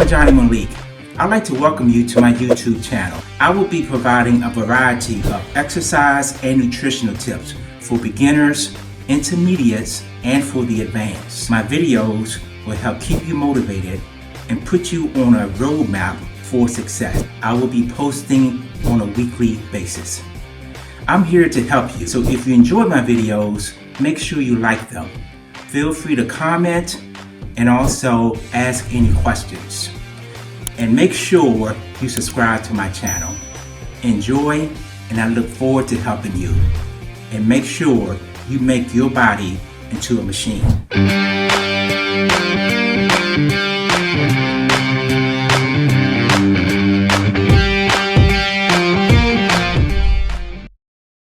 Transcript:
Channel-Ajani Malik. I'd like to welcome you to my YouTube channel. I will be providing a variety of exercise and nutritional tips for beginners, intermediates, and for the advanced. My videos will help keep you motivated and put you on a roadmap for success. I will be posting on a weekly basis. I'm here to help you, so if you enjoy my videos, make sure you like them. Feel free to comment and also ask any questions. And make sure you subscribe to my channel. Enjoy, and I look forward to helping you. And make sure you make your body into a machine.